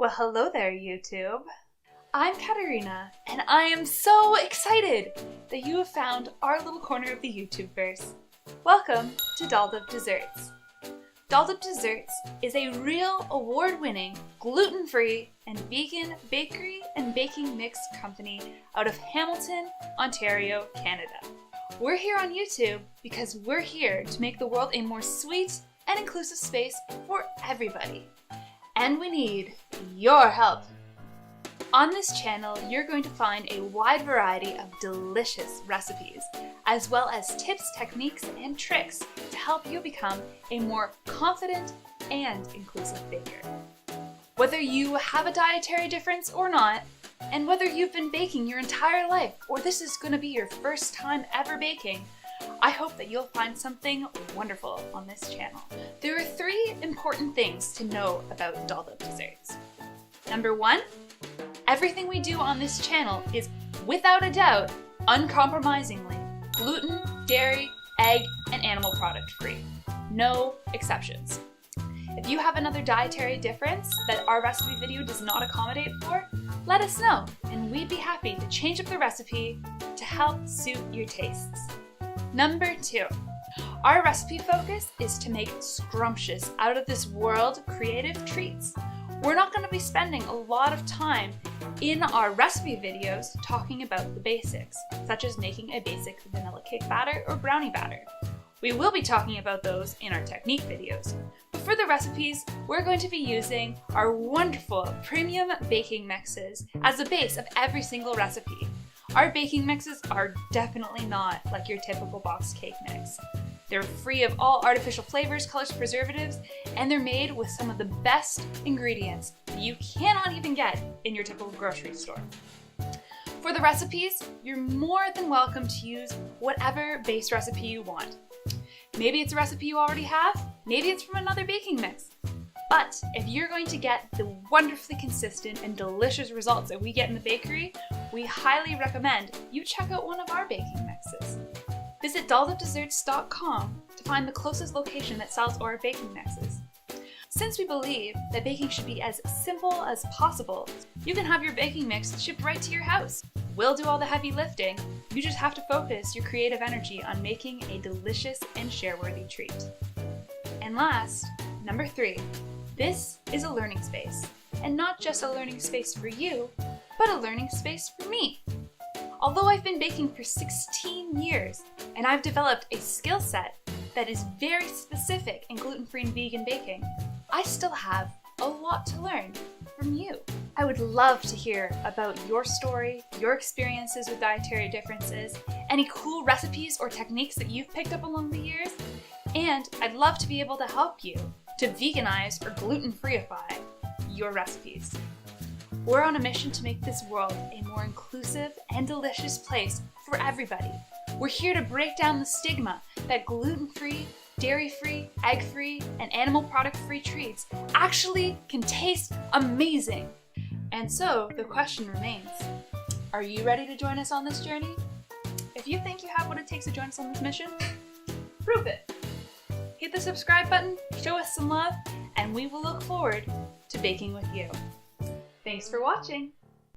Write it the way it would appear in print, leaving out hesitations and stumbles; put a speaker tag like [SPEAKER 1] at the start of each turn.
[SPEAKER 1] Well, hello there, YouTube. I'm Katarina, and I am so excited that you have found our little corner of the Youtubeverse. Welcome to Dolled Up Desserts. Dolled Up Desserts is a real award-winning, gluten-free, and vegan bakery and baking mix company out of Hamilton, Ontario, Canada. We're here on YouTube because we're here to make the world a more sweet and inclusive space for everybody. And we need your help. On this channel, you're going to find a wide variety of delicious recipes, as well as tips, techniques, and tricks to help you become a more confident and inclusive baker. Whether you have a dietary difference or not, and whether you've been baking your entire life or this is going to be your first time ever baking, I hope that you'll find something wonderful on this channel. There are 3 important things to know about Dolled Up Desserts. Number 1, everything we do on this channel is, without a doubt, uncompromisingly gluten, dairy, egg, and animal product free. No exceptions. If you have another dietary difference that our recipe video does not accommodate for, let us know, and we'd be happy to change up the recipe to help suit your tastes. Number 2, our recipe focus is to make scrumptious, out of this world creative treats. We're not going to be spending a lot of time in our recipe videos talking about the basics, such as making a basic vanilla cake batter or brownie batter. We will be talking about those in our technique videos, but for the recipes, we're going to be using our wonderful premium baking mixes as the base of every single recipe. Our baking mixes are definitely not like your typical boxed cake mix. They're free of all artificial flavors, colors, preservatives, and they're made with some of the best ingredients that you cannot even get in your typical grocery store. For the recipes, you're more than welcome to use whatever base recipe you want. Maybe it's a recipe you already have, maybe it's from another baking mix. But if you're going to get the wonderfully consistent and delicious results that we get in the bakery, we highly recommend you check out one of our baking mixes. Visit dolledupdesserts.com to find the closest location that sells our baking mixes. Since we believe that baking should be as simple as possible, you can have your baking mix shipped right to your house. We'll do all the heavy lifting. You just have to focus your creative energy on making a delicious and share-worthy treat. And last, number 3, this is a learning space. And not just a learning space for you, but a learning space for me. Although I've been baking for 16 years, and I've developed a skill set that is very specific in gluten-free and vegan baking, I still have a lot to learn from you. I would love to hear about your story, your experiences with dietary differences, any cool recipes or techniques that you've picked up along the years, and I'd love to be able to help you to veganize or gluten-freeify your recipes. We're on a mission to make this world a more inclusive and delicious place for everybody. We're here to break down the stigma that gluten-free, dairy-free, egg-free, and animal product-free treats actually can taste amazing. And so the question remains, are you ready to join us on this journey? If you think you have what it takes to join us on this mission, prove it. Hit the subscribe button, show us some love, and we will look forward to baking with you. Thanks for watching.